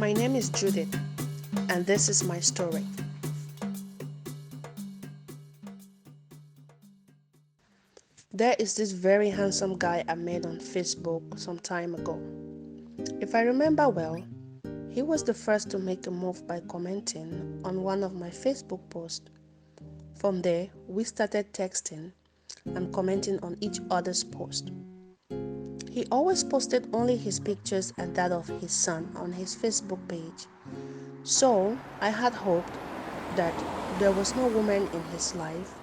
My name is Judith, and this is my story. There is this very handsome guy I met on Facebook some time ago. If I remember well, he was the first to make a move by commenting on one of my Facebook posts. From there, we started texting and commenting on each other's posts. He always posted only his pictures and that of his son on his Facebook page. So I had hoped that there was no woman in his life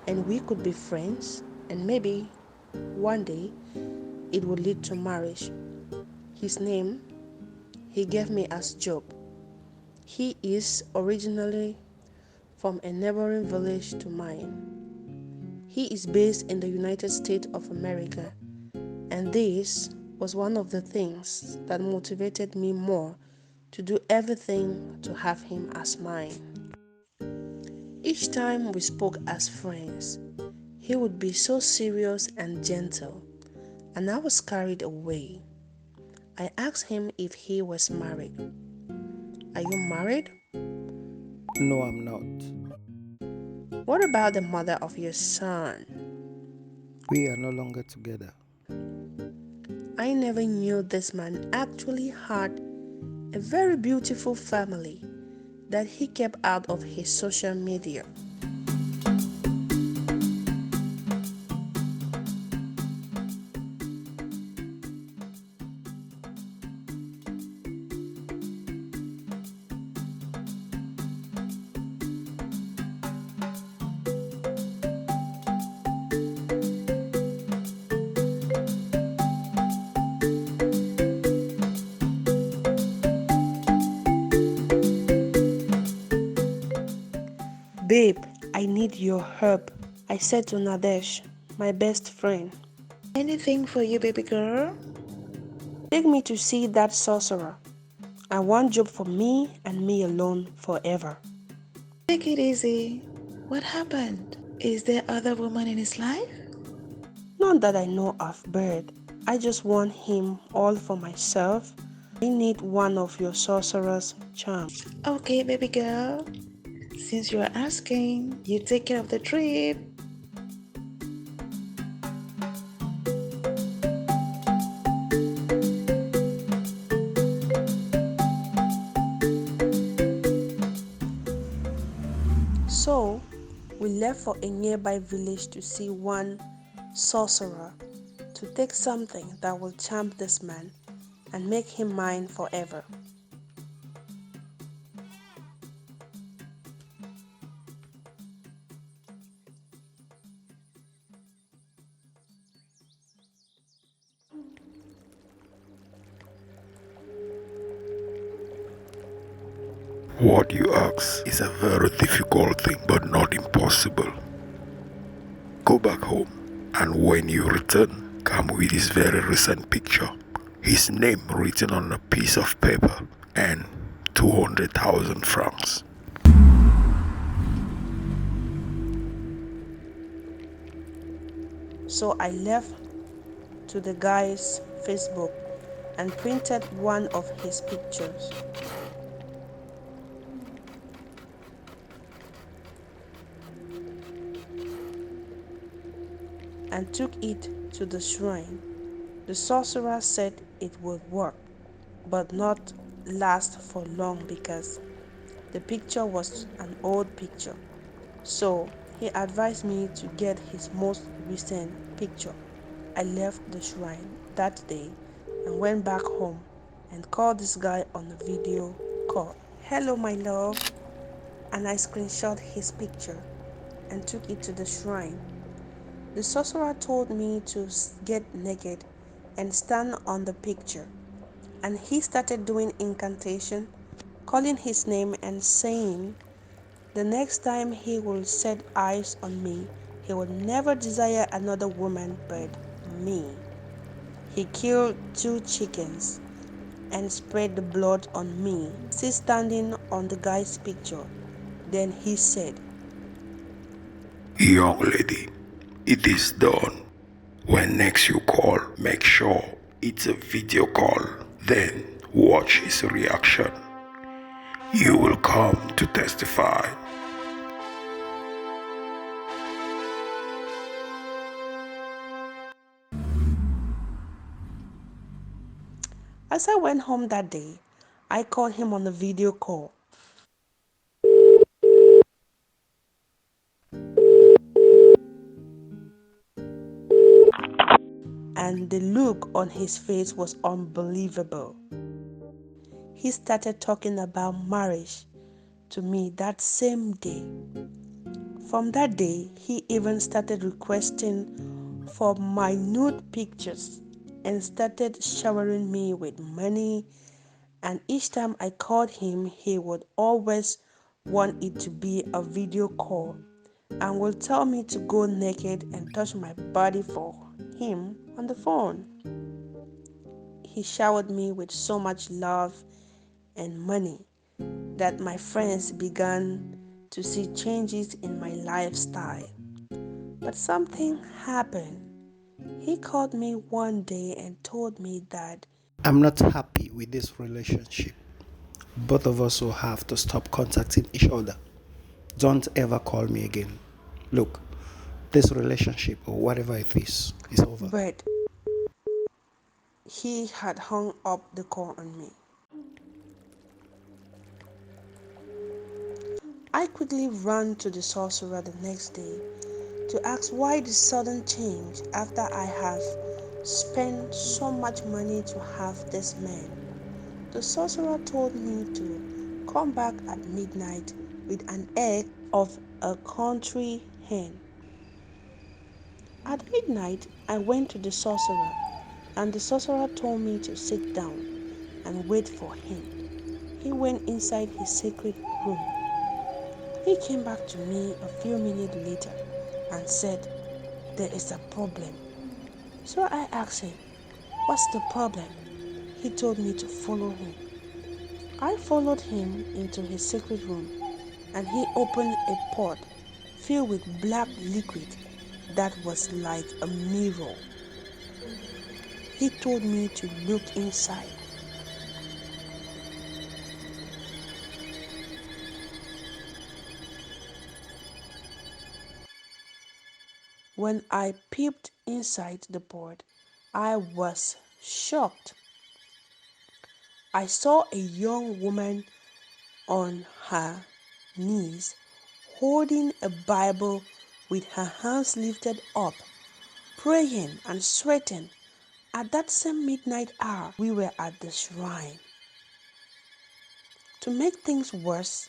and we could be friends, and maybe one day it would lead to marriage. His name he gave me as Job. He is originally from a neighboring village to mine. He is based in the United States of America, and this was one of the things that motivated me more to do everything to have him as mine. Each time we spoke as friends, he would be so serious and gentle, and I was carried away. I asked him if he was married. Are you married? No, I'm not. What about the mother of your son? We are no longer together. I never knew this man actually had a very beautiful family that he kept out of his social media. Babe, I need your help, I said to Nadesh, my best friend. Anything for you, baby girl? Take me to see that sorcerer. I want Job for me and me alone forever. Take it easy. What happened? Is there other woman in his life? Not that I know of, Bird. I just want him all for myself. I need one of your sorcerer's charms. Okay, baby girl. Since you are asking, you take care of the trip. So, we left for a nearby village to see one sorcerer to take something that will charm this man and make him mine forever. What you ask is a very difficult thing, but not impossible. Go back home, and when you return, come with his very recent picture, his name written on a piece of paper, and 200,000 francs. So I left to the guy's Facebook and printed one of his pictures. And took it to the shrine. The sorcerer said it would work, but not last for long because the picture was an old picture. So he advised me to get his most recent picture. I left the shrine that day and went back home and called this guy on a video call. Hello, my love. And I screenshot his picture and took it to the shrine. The sorcerer told me to get naked and stand on the picture, and he started doing incantation, calling his name and saying the next time he will set eyes on me, he will never desire another woman but me. He killed 2 chickens and spread the blood on me, still standing on the guy's picture. Then he said, Young lady, it is done. When next you call, make sure it's a video call. Then watch his reaction. You will come to testify. As I went home that day, I called him on a video call. And the look on his face was unbelievable. He started talking about marriage to me that same day. From that day, he even started requesting for my nude pictures and started showering me with money. And each time I called him, he would always want it to be a video call and would tell me to go naked and touch my body for him on the phone. He showered me with so much love and money that my friends began to see changes in my lifestyle. But something happened. He called me one day and told me that I'm not happy with this relationship. Both of us will have to stop contacting each other. Don't ever call me again. Look, this relationship or whatever it is over. but he had hung up the call on me. I quickly ran to the sorcerer the next day to ask why the sudden change after I have spent so much money to have this man. The sorcerer told me to come back at midnight with an egg of a country hen. At midnight, I went to the sorcerer, and the sorcerer told me to sit down and wait for him. He went inside his secret room. He came back to me a few minutes later and said, "There is a problem." So I asked him, "What's the problem?" He told me to follow him. I followed him into his secret room and he opened a pot filled with black liquid that was like a mirror. He told me to look inside. When I peeped inside the pot, I was shocked. I saw a young woman on her knees holding a Bible with her hands lifted up, praying and sweating. At that same midnight hour, we were at the shrine. To make things worse,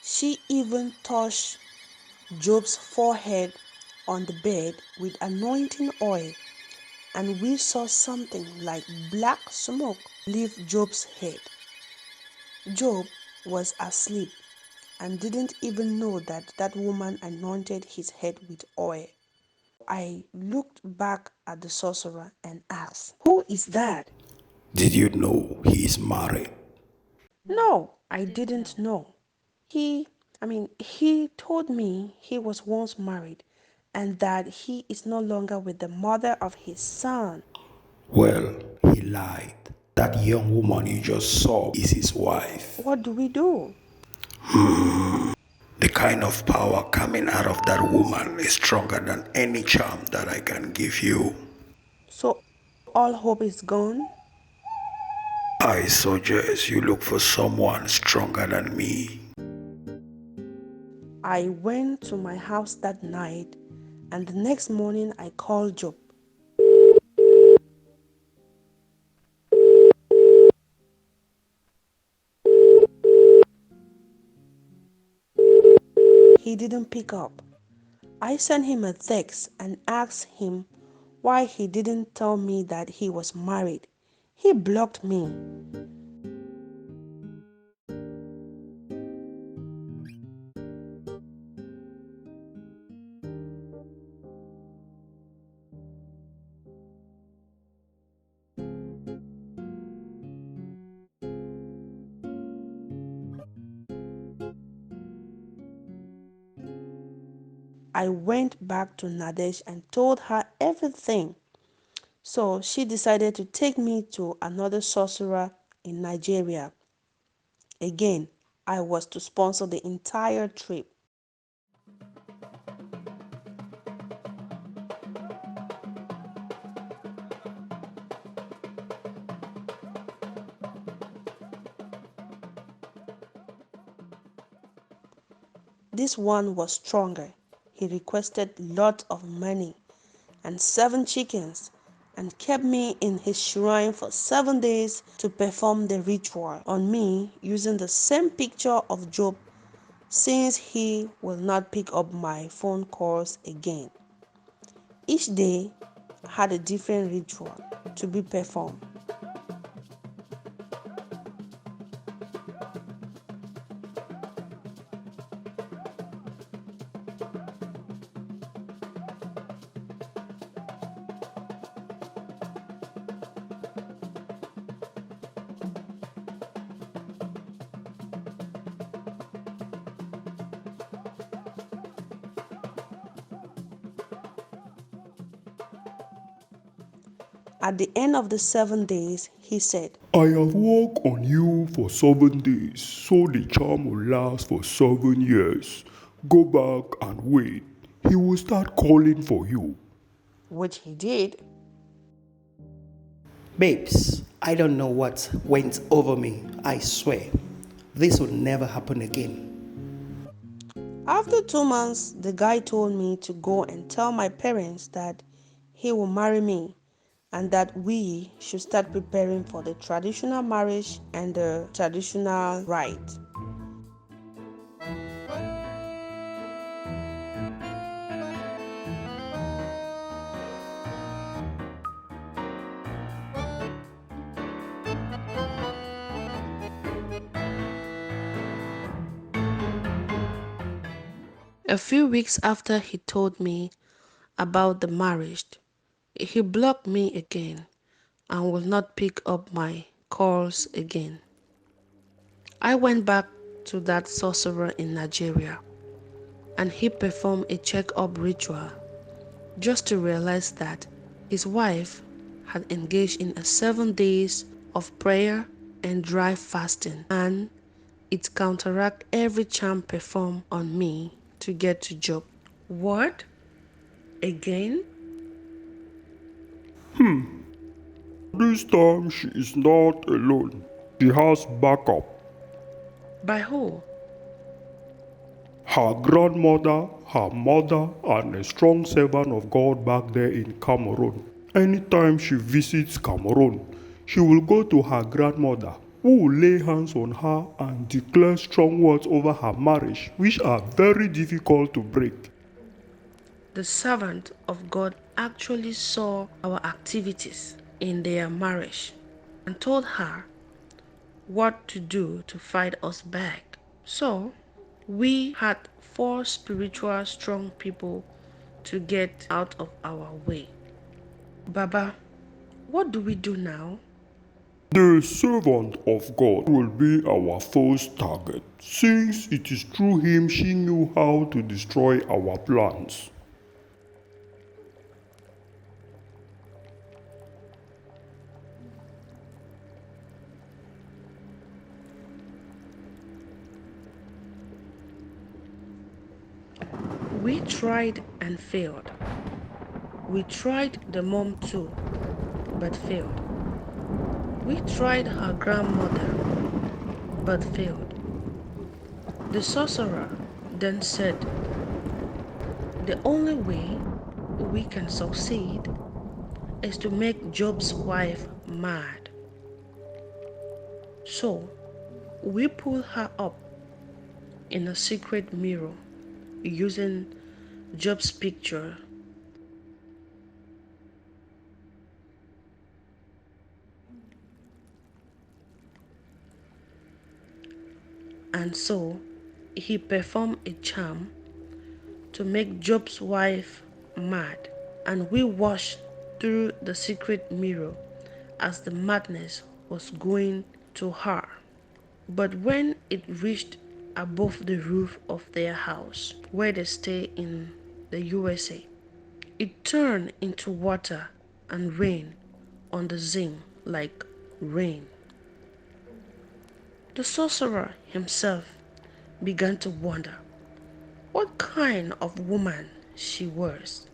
she even touched Job's forehead on the bed with anointing oil, and we saw something like black smoke leave Job's head. Job was asleep and didn't even know that that woman anointed his head with oil. I looked back at the sorcerer and asked, "Who is that?" Did you know he is married? No, I didn't know. He told me he was once married and that he is no longer with the mother of his son. Well, he lied. That young woman you just saw is his wife. What do we do? The kind of power coming out of that woman is stronger than any charm that I can give you. So all hope is gone? I suggest you look for someone stronger than me. I went to my house that night and the next morning I called Job. He didn't pick up. I sent him a text and asked him why he didn't tell me that he was married. He blocked me. I went back to Nadesh and told her everything. So she decided to take me to another sorcerer in Nigeria. Again, I was to sponsor the entire trip. This one was stronger. He requested lots of money and 7 chickens and kept me in his shrine for 7 days to perform the ritual on me using the same picture of Job, since he will not pick up my phone calls again. Each day had a different ritual to be performed. At the end of the 7 days, he said, I have worked on you for 7 days, so the charm will last for 7 years. Go back and wait. He will start calling for you. which he did. Babes, I don't know what went over me. I swear, this will never happen again. After 2 months, the guy told me to go and tell my parents that he will marry me and that we should start preparing for the traditional marriage and the traditional rite. A few weeks after he told me about the marriage, he blocked me again and will not pick up my calls again. I went back to that sorcerer in Nigeria and he performed a check-up ritual just to realize that his wife had engaged in a 7 days of prayer and dry fasting, and it counteracted every charm performed on me to get to Job. What? Again? This time she is not alone. She has backup. By who? Her grandmother, her mother, and a strong servant of God back there in Cameroon. Anytime she visits Cameroon, she will go to her grandmother, who will lay hands on her and declare strong words over her marriage, which are very difficult to break. The servant of God actually saw our activities in their marriage and told her what to do to fight us back. So, we had 4 spiritual strong people to get out of our way. Baba, what do we do now? The servant of God will be our first target, since it is through him she knew how to destroy our plans. We tried and failed. We tried the mom too, but failed. We tried her grandmother, but failed. The sorcerer then said, the only way we can succeed is to make Job's wife mad. So we pull her up in a secret mirror using Job's picture. And so he performed a charm to make Job's wife mad, and we watched through the secret mirror as the madness was going to her. But when it reached above the roof of their house, where they stay in the USA, it turned into water and rain on the zinc like rain. The sorcerer himself began to wonder what kind of woman she was.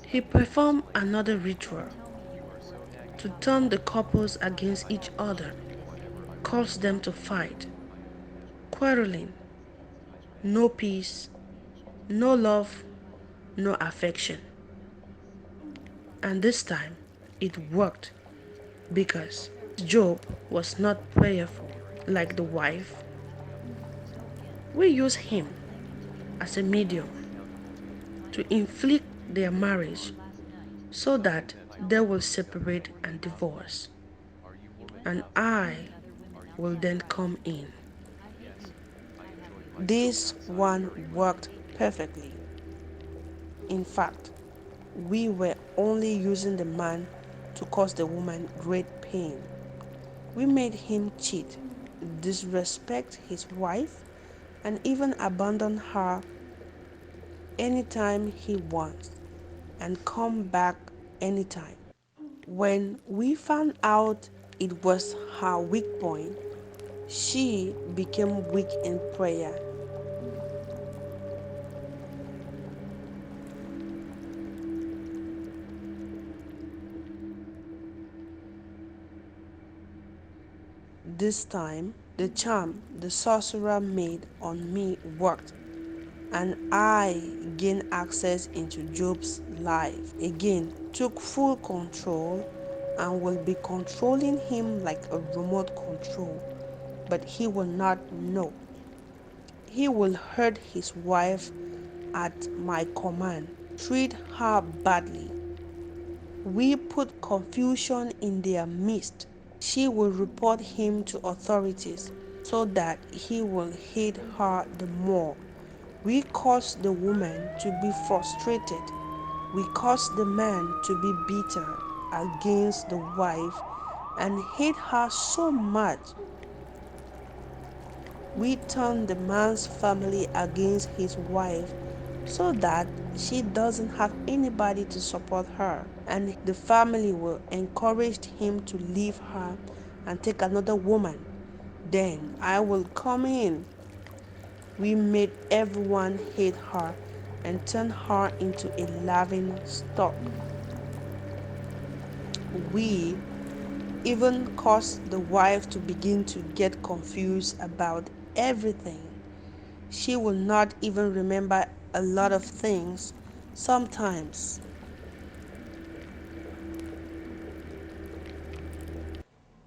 He performed another ritual to turn the couples against each other, caused them to fight, quarreling, no peace, no love, no affection. And this time it worked because Job was not prayerful like the wife. We use him as a medium to inflict their marriage so that they will separate and divorce. And I will then come in. This one worked perfectly. In fact, we were only using the man to cause the woman great pain. We made him cheat, disrespect his wife, and even abandon her anytime he wants and come back anytime. When we found out it was her weak point, she became weak in prayer. This time, the charm the sorcerer made on me worked, and I gained access into Job's life again, took full control, and will be controlling him like a remote control. But he will not know. He will hurt his wife at my command, treat her badly. We put confusion in their midst. She will report him to authorities so that he will hate her the more. We cause the woman to be frustrated. We cause the man to be bitter against the wife and hate her so much. We turn the man's family against his wife so that she doesn't have anybody to support her, and the family will encourage him to leave her and take another woman. Then I will come in. We made everyone hate her and turn her into a laughing stock. We even caused the wife to begin to get confused about everything. She will not even remember a lot of things sometimes.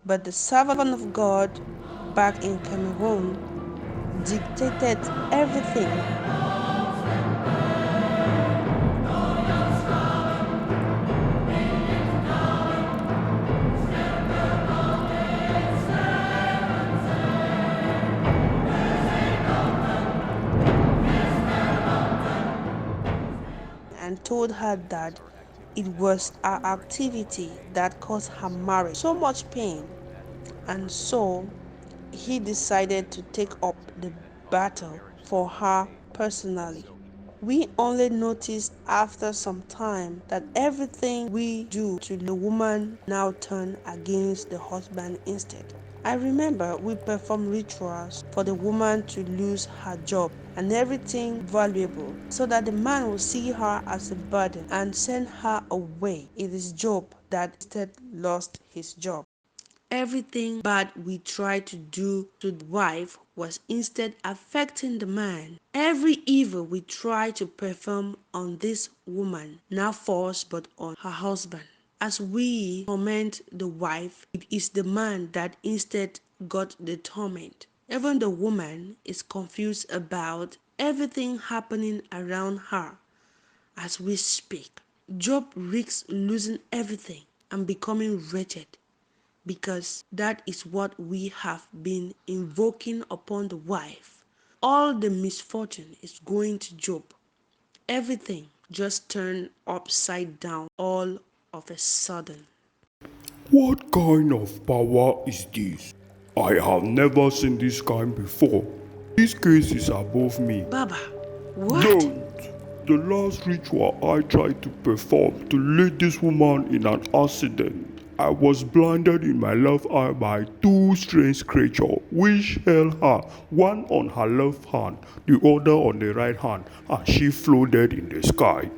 But the servant of God back in Cameroon dictated everything and told her that it was her activity that caused her marriage so much pain. And so he decided to take up the battle for her personally. We only noticed after some time that everything we do to the woman now turned against the husband instead. I remember we performed rituals for the woman to lose her job and everything valuable so that the man will see her as a burden and send her away. It is Job that instead lost his job. Everything bad we tried to do to the wife was instead affecting the man. Every evil we tried to perform on this woman now falls but on her husband. As we torment the wife, it is the man that instead got the torment. Even the woman is confused about everything happening around her as we speak. Job risks losing everything and becoming wretched, because that is what we have been invoking upon the wife. All the misfortune is going to Job. Everything just turned upside down all of a sudden. What kind of power is this? I have never seen this kind before. This case is above me. Baba, what? Don't! The last ritual I tried to perform to lead this woman in an accident, I was blinded in my left eye by two strange creatures which held her, one on her left hand, the other on the right hand, and she floated in the sky.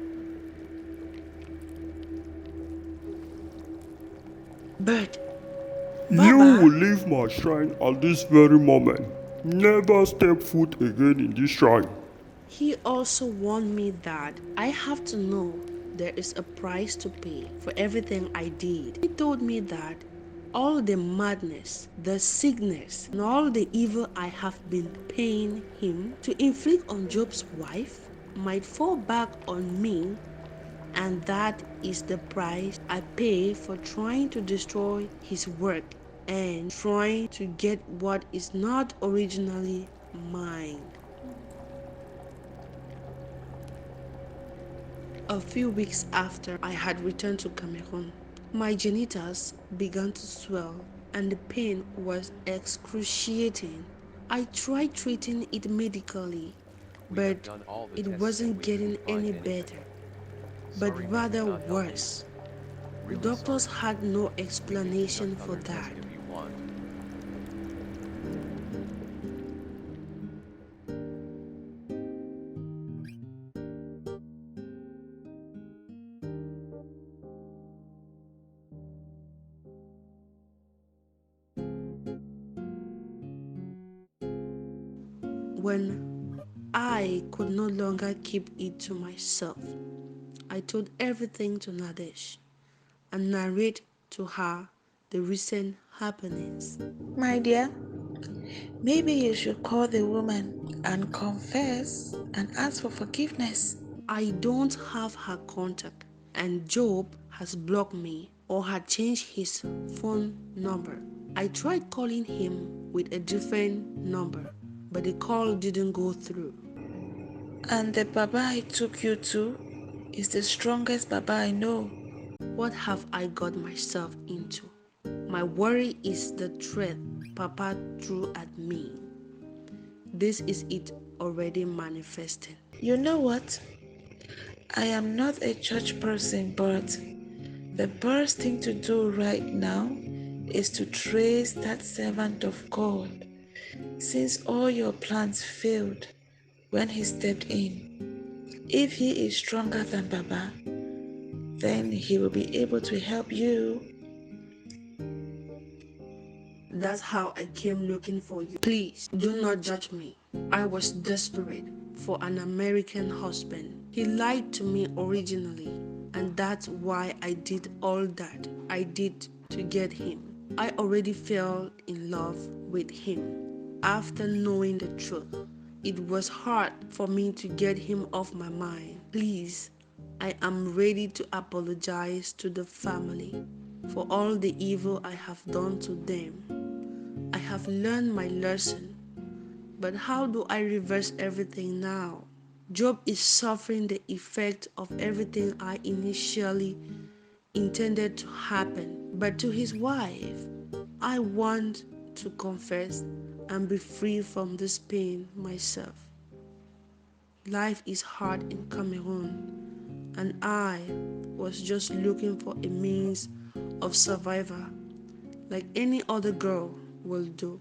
Bert, You Baba, will leave my shrine at this very moment. Never step foot again in this shrine. He also warned me that I have to know there is a price to pay for everything I did. He told me that all the madness, the sickness, and all the evil I have been paying him to inflict on Job's wife might fall back on me, and that is the price I pay for trying to destroy his work and trying to get what is not originally mine. A few weeks after I had returned to Cameroon, my genitals began to swell and the pain was excruciating. I tried treating it medically, but it wasn't getting any better, but rather worse. Doctors had no explanation for that. When I could no longer keep it to myself, I told everything to Nadesh and narrate to her the recent happenings. my dear, maybe you should call the woman and confess and ask for forgiveness. I don't have her contact, and Job has blocked me or had changed his phone number. I tried calling him with a different number, but the call didn't go through. And the Baba I took you to is the strongest Baba I know. What have I got myself into? My worry is the threat Papa threw at me. This is it already manifesting. You know what? I am not a church person, but the best thing to do right now is to trace that servant of God. Since all your plans failed when he stepped in, if he is stronger than Baba, then he will be able to help you. That's how I came looking for you. Please do not judge me. I was desperate for an American husband. He lied to me originally, and that's why I did all that I did to get him. I already fell in love with him after knowing the truth. It was hard for me to get him off my mind. Please, I am ready to apologize to the family for all the evil I have done to them. I have learned my lesson, but how do I reverse everything now? Job is suffering the effect of everything I initially intended to happen, but to his wife, I want to confess and be free from this pain myself. Life is hard in Cameroon, and I was just looking for a means of survival like any other girl will do.